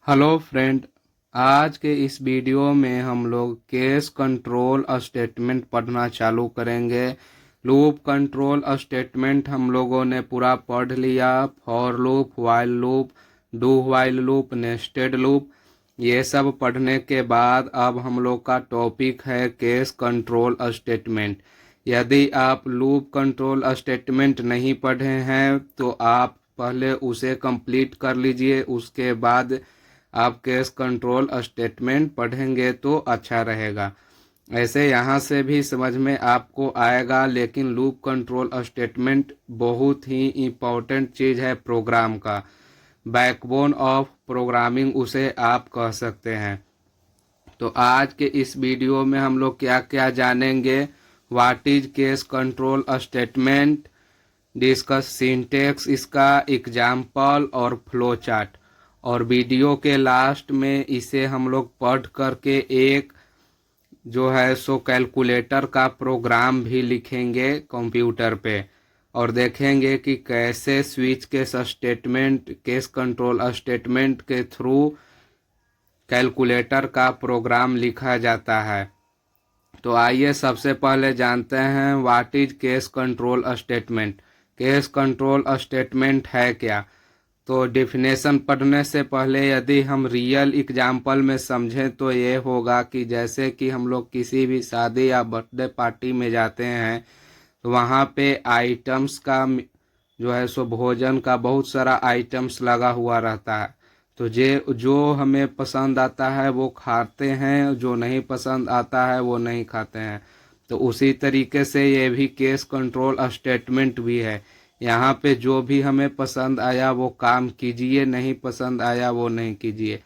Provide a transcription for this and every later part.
Hello friend. आज के इस वीडियो में हम लोग केस कंट्रोल स्टेटमेंट पढ़ना चालू करेंगे। लूप कंट्रोल स्टेटमेंट हम लोगों ने पूरा पढ़ लिया। For loop, while loop, do while loop, nested loop, ये सब पढ़ने के बाद अब हम लोग का टॉपिक है केस कंट्रोल स्टेटमेंट। यदि आप लूप कंट्रोल स्टेटमेंट नहीं पढ़े हैं तो आप पहले उसे कंप्लीट कर लीजिए, उसके बाद आप केस कंट्रोल स्टेटमेंट पढ़ेंगे तो अच्छा रहेगा। ऐसे यहाँ से भी समझ में आपको आएगा, लेकिन लूप कंट्रोल स्टेटमेंट बहुत ही इम्पोर्टेंट चीज़ है प्रोग्राम का। बैकबोन ऑफ प्रोग्रामिंग उसे आप कह सकते हैं। तो आज के इस वीडियो में हम लोग क्या क्या जानेंगे। What is case control statement, discuss syntax, इसका एग्जाम्पल और फ्लो चार्ट, और वीडियो के लास्ट में इसे हम लोग पढ़ करके एक जो है सो कैलकुलेटर का प्रोग्राम भी लिखेंगे कंप्यूटर पे, और देखेंगे कि कैसे switch case statement, case control statement के थ्रू कैलकुलेटर का प्रोग्राम लिखा जाता है। तो आइए सबसे पहले जानते हैं what is case control statement. Case control statement है क्या? तो डेफिनेशन पढ़ने से पहले यदि हम रियल एग्जाम्पल में समझें तो ये होगा कि जैसे कि हम लोग किसी भी शादी या बर्थडे पार्टी में जाते हैं तो वहाँ पे आइटम्स का जो है सो भोजन का बहुत सारा आइटम्स लगा हुआ रहता है। तो जो हमें पसंद आता है वो खाते हैं, जो नहीं पसंद आता है वो नहीं खाते हैं। तो उसी तरीके से ये भी केस कंट्रोल स्टेटमेंट भी है। यहाँ पे जो भी हमें पसंद आया वो काम कीजिए, नहीं पसंद आया वो नहीं कीजिए।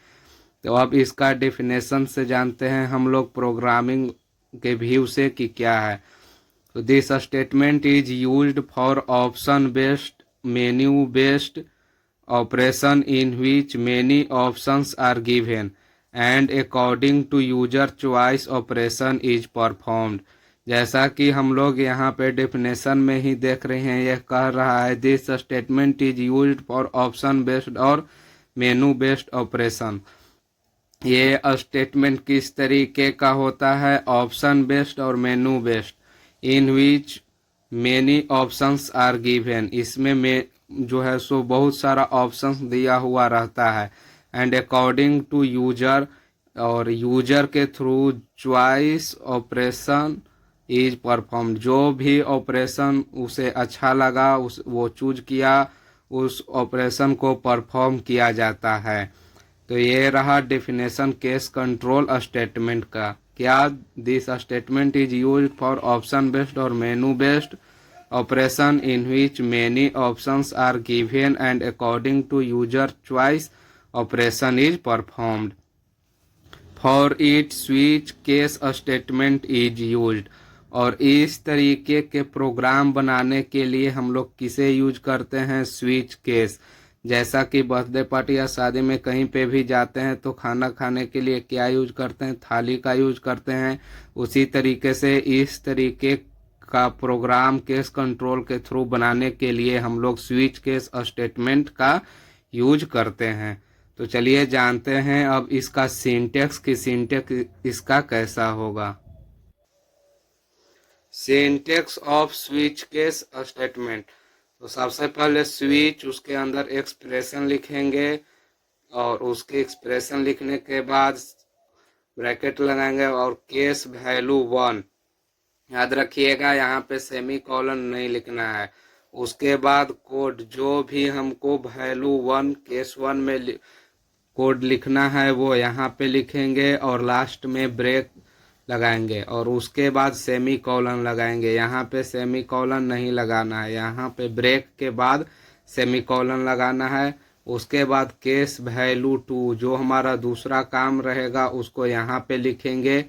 तो अब इसका डेफिनेशन से जानते हैं हम लोग प्रोग्रामिंग के व्यू से कि क्या है। तो this statement is used for option based, menu based operation in which many options are given and according to user choice operation is performed। जैसा कि हम लोग यहाँ पे डेफिनेशन में ही देख रहे हैं, यह कह रहा है this statement is used for option based और मेनू बेस्ड ऑपरेशन। ये स्टेटमेंट किस तरीके का होता है? ऑप्शन बेस्ड और menu based. In which many options are given, इसमें में जो है सो बहुत सारा ऑप्शंस दिया हुआ रहता है। एंड अकॉर्डिंग टू यूजर, और यूजर के through choice operation is perform, जो भी ऑपरेशन उसे अच्छा लगा उस वो चूज किया, उस ऑपरेशन को परफॉर्म किया जाता है। तो ये रहा डेफिनेशन केस कंट्रोल स्टेटमेंट का। क्या? This statement is used for option based और menu based operation in which many options are given and according to user choice operation is performed। For it switch case statement is used। और इस तरीके के programme बनाने के लिए हम लोग किसे यूज करते हैं? Switch case. जैसा कि बर्थडे पार्टी या शादी में कहीं पे भी जाते हैं तो खाना खाने के लिए क्या यूज करते हैं? थाली का यूज करते हैं। उसी तरीके से इस तरीके का प्रोग्राम केस कंट्रोल के थ्रू बनाने के लिए हम लोग स्विच केस स्टेटमेंट का यूज करते हैं। तो चलिए जानते हैं अब इसका सिंटेक्स की सिंटेक्स इसका कैसा होगा। Syntax of switch case statement. तो सबसे पहले स्विच, उसके अंदर एक्सप्रेशन लिखेंगे और उसके एक्सप्रेशन लिखने के बाद ब्रैकेट लगाएंगे और केस वैल्यू 1, याद रखिएगा यहाँ पे सेमी कॉलन नहीं लिखना है। उसके बाद कोड, जो भी हमको वैल्यू 1 केस 1 में कोड लिखना है वो यहाँ पे लिखेंगे और लास्ट में ब्रेक लगाएंगे और उसके बाद सेमी कॉलन लगाएंगे। यहाँ पे सेमी कॉलन नहीं लगाना है, यहाँ पे ब्रेक के बाद सेमी कॉलन लगाना है। उसके बाद केस वैल्यू 2, जो हमारा दूसरा काम रहेगा उसको यहाँ पे लिखेंगे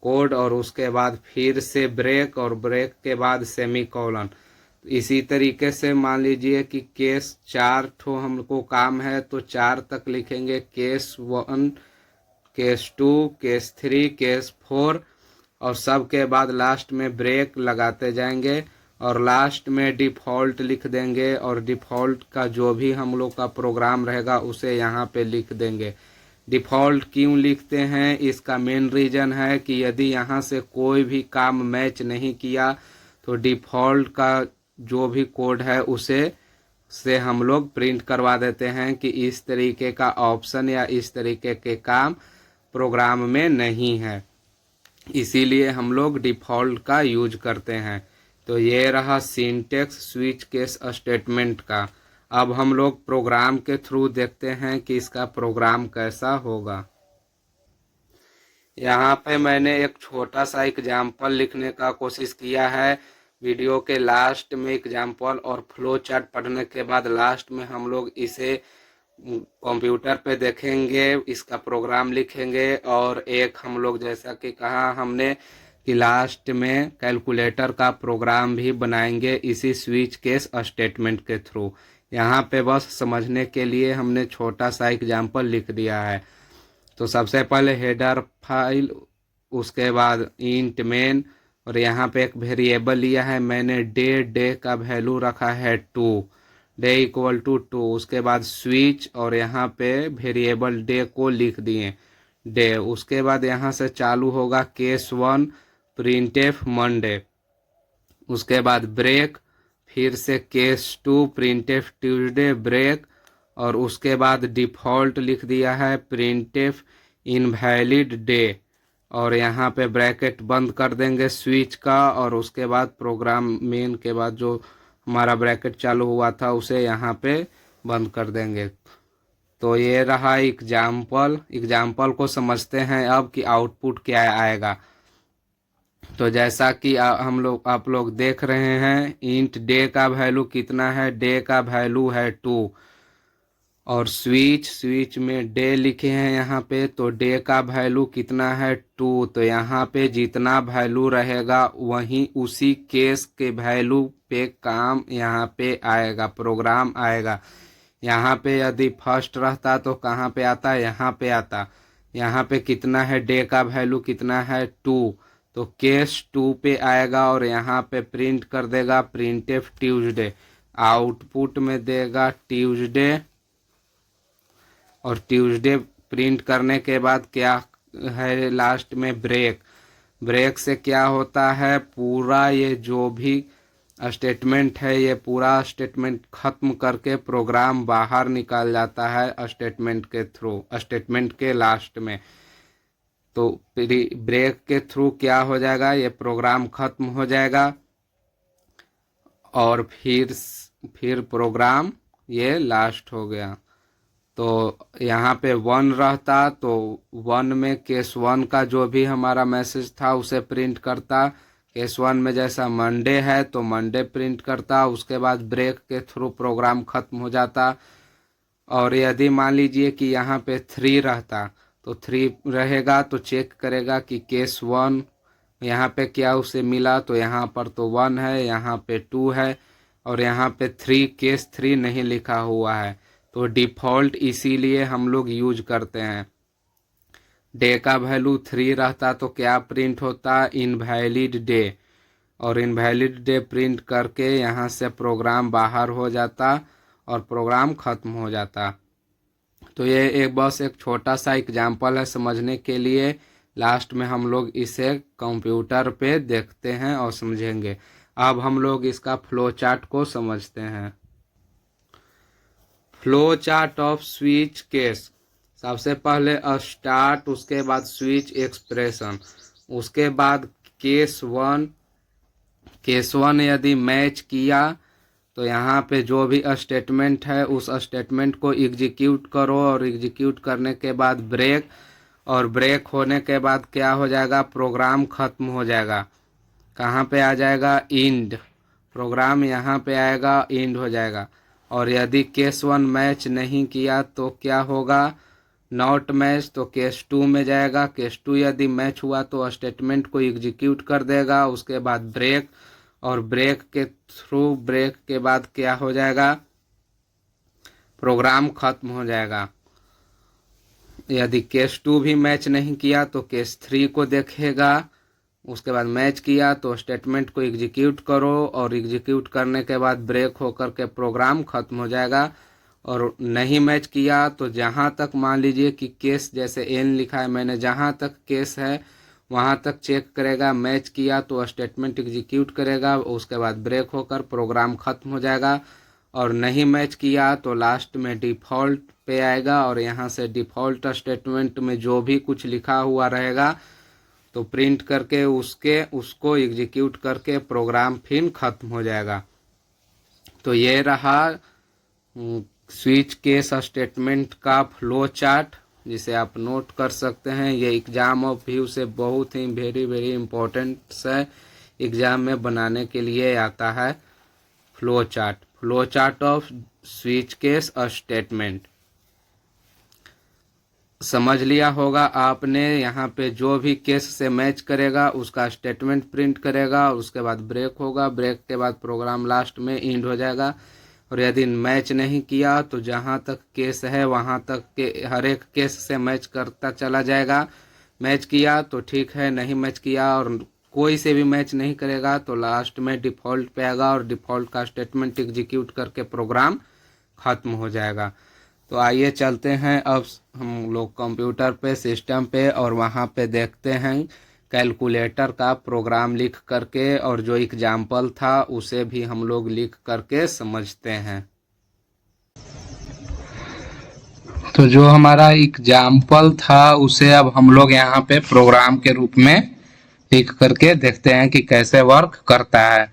कोड, और उसके बाद फिर से ब्रेक और ब्रेक के बाद सेमी कॉलन। इसी तरीके से मान लीजिए कि केस 4 ठो हमको काम है तो 4 तक लिखेंगे, केस 1, केस 2, केस 3, केस 4, और सब के बाद लास्ट में ब्रेक लगाते जाएंगे और लास्ट में डिफ़ॉल्ट लिख देंगे और डिफ़ॉल्ट का जो भी हम लोग का प्रोग्राम रहेगा उसे यहाँ पे लिख देंगे। डिफ़ॉल्ट क्यों लिखते हैं, इसका मेन रीज़न है कि यदि यहाँ से कोई भी काम मैच नहीं किया तो डिफ़ॉल्ट का जो भी कोड है उसे से हम लोग प्रिंट करवा देते हैं कि इस तरीके का ऑप्शन या इस तरीके के काम प्रोग्राम में नहीं है, इसीलिए हम लोग डिफ़ॉल्ट का यूज करते हैं। तो ये रहा सिंटेक्स स्विच केस स्टेटमेंट का। अब हम लोग प्रोग्राम के थ्रू देखते हैं कि इसका प्रोग्राम कैसा होगा। यहाँ पे मैंने एक छोटा सा एग्जाम्पल लिखने का कोशिश किया है। वीडियो के लास्ट में एग्जाम्पल और फ्लो चार्ट पढ़ने के बाद लास्ट में हम लोग इसे कंप्यूटर पे देखेंगे, इसका प्रोग्राम लिखेंगे, और एक हम लोग जैसा कि कहा हमने कि लास्ट में कैलकुलेटर का प्रोग्राम भी बनाएंगे इसी स्विच केस स्टेटमेंट के थ्रू। यहाँ पे बस समझने के लिए हमने छोटा सा एग्जाम्पल लिख दिया है। तो सबसे पहले हेडर फाइल, उसके बाद इंट मेन, और यहाँ पे एक वेरिएबल लिया है मैंने डे का वैल्यू रखा है 2, डे इक्वल टू 2। उसके बाद स्विच, और यहाँ पे वेरिएबल डे को लिख दिए डे। उसके बाद यहाँ से चालू होगा केस 1 प्रिंटफ मंडे। उसके बाद ब्रेक, फिर से केस 2 प्रिंटफ ट्यूसडे ब्रेक, और उसके बाद डिफ़ॉल्ट लिख दिया है प्रिंटफ इनवैलिड डे, और यहाँ पे ब्रैकेट बंद कर देंगे स्विच का, और उसके बाद प्रोग्राम मेन के बाद जो हमारा ब्रैकेट चालू हुआ था उसे यहाँ पे बंद कर देंगे। तो ये रहा एग्जाम्पल को समझते हैं अब कि आउटपुट क्या आएगा। तो जैसा कि आप लोग देख रहे हैं, इंट डे का वैल्यू कितना है, डे का वैल्यू है 2, और स्विच में डे लिखे हैं यहाँ पे, तो डे का वैल्यू कितना है 2। तो यहाँ पे जितना वैल्यू रहेगा वहीं उसी केस के वैल्यू पे काम यहाँ पे आएगा, प्रोग्राम आएगा। यहाँ पे यदि फर्स्ट रहता तो कहाँ पे आता, यहाँ पे आता। यहाँ पे कितना है, डे का वैल्यू कितना है 2, तो केस 2 पे आएगा, और यहाँ पे प्रिंट कर देगा प्रिंटफ ट्यूसडे। आउटपुट में देगा ट्यूसडे, और ट्यूसडे प्रिंट करने के बाद क्या है लास्ट में ब्रेक से क्या होता है, पूरा ये जो भी स्टेटमेंट है ये पूरा स्टेटमेंट खत्म करके प्रोग्राम बाहर निकाल जाता है स्टेटमेंट के थ्रू, स्टेटमेंट के लास्ट में। तो ब्रेक के थ्रू क्या हो जाएगा, ये प्रोग्राम खत्म हो जाएगा, और फिर प्रोग्राम ये लास्ट हो गया। तो यहाँ पे 1 रहता तो 1 में केस 1 का जो भी हमारा मैसेज था उसे प्रिंट करता। केस 1 में जैसा मंडे है तो मंडे प्रिंट करता, उसके बाद ब्रेक के थ्रू प्रोग्राम खत्म हो जाता। और यदि मान लीजिए कि यहाँ पे 3 रहता तो 3 रहेगा तो चेक करेगा कि केस 1 यहाँ पे क्या उसे मिला, तो यहाँ पर तो 1 है, यहाँ पे 2 है, और यहाँ पे 3 केस 3 नहीं लिखा हुआ है। तो डिफ़ॉल्ट इसीलिए हम लोग यूज करते हैं। डे का वैल्यू 3 रहता तो क्या प्रिंट होता, इनवैलिड डे, और इनवैलिड डे प्रिंट करके यहाँ से प्रोग्राम बाहर हो जाता और प्रोग्राम खत्म हो जाता। तो ये बस एक छोटा सा एग्जाम्पल है समझने के लिए। लास्ट में हम लोग इसे कंप्यूटर पे देखते हैं और समझेंगे। अब हम लोग इसका फ्लो चार्ट को समझते हैं। Flow chart of switch case, सबसे पहले स्टार्ट, उसके बाद स्विच एक्सप्रेशन, उसके बाद केस 1 यदि मैच किया तो यहाँ पे जो भी स्टेटमेंट है उस स्टेटमेंट को एग्जीक्यूट करो, और एग्जीक्यूट करने के बाद ब्रेक, और ब्रेक होने के बाद क्या हो जाएगा, प्रोग्राम खत्म हो जाएगा। कहाँ पे आ जाएगा, इंड, प्रोग्राम यहाँ पे आएगा, इंड हो जाएगा। और यदि केस 1 मैच नहीं किया तो क्या होगा, नॉट मैच, तो केस 2 में जाएगा। केस 2 यदि मैच हुआ तो स्टेटमेंट को एग्जीक्यूट कर देगा, उसके बाद ब्रेक, और ब्रेक के थ्रू ब्रेक के बाद क्या हो जाएगा, प्रोग्राम खत्म हो जाएगा। यदि केस 2 भी मैच नहीं किया तो केस 3 को देखेगा, उसके बाद मैच किया तो स्टेटमेंट को एग्जीक्यूट करो, और एग्जीक्यूट करने के बाद ब्रेक होकर के प्रोग्राम खत्म हो जाएगा। और नहीं मैच किया तो जहाँ तक मान लीजिए कि केस जैसे एन लिखा है मैंने, जहाँ तक केस है वहाँ तक चेक करेगा, मैच किया तो स्टेटमेंट एग्जीक्यूट करेगा, उसके बाद ब्रेक होकर प्रोग्राम ख़त्म हो जाएगा। और नहीं मैच किया तो लास्ट में डिफ़ॉल्ट पे आएगा और यहाँ से डिफ़ॉल्ट स्टेटमेंट में जो भी कुछ लिखा हुआ रहेगा तो प्रिंट करके उसको एग्जीक्यूट करके प्रोग्राम फिर ख़त्म हो जाएगा। तो ये रहा स्विच केस स्टेटमेंट का फ्लो चार्ट, जिसे आप नोट कर सकते हैं। ये एग्जाम ऑफ व्यू से बहुत ही वेरी वेरी इम्पोर्टेंट है, एग्जाम में बनाने के लिए आता है flow chart of switch case statement. समझ लिया होगा आपने, यहाँ पे जो भी केस से मैच करेगा उसका स्टेटमेंट प्रिंट करेगा और उसके बाद ब्रेक होगा, ब्रेक के बाद प्रोग्राम लास्ट में एंड हो जाएगा। और यदि मैच नहीं किया तो जहाँ तक केस है वहाँ तक के हर एक केस से मैच करता चला जाएगा। मैच किया तो ठीक है, नहीं मैच किया और कोई से भी मैच नहीं करेगा तो लास्ट में डिफ़ॉल्ट पे आएगा और डिफ़ॉल्ट का स्टेटमेंट एग्जीक्यूट करके प्रोग्राम ख़त्म हो जाएगा। तो आइए चलते हैं अब हम लोग कंप्यूटर पे, सिस्टम पे, और वहाँ पे देखते हैं कैलकुलेटर का प्रोग्राम लिख करके, और जो एग्जाम्पल था उसे भी हम लोग लिख करके समझते हैं। तो जो हमारा एग्जाम्पल था उसे अब हम लोग यहाँ पे प्रोग्राम के रूप में लिख करके देखते हैं कि कैसे वर्क करता है।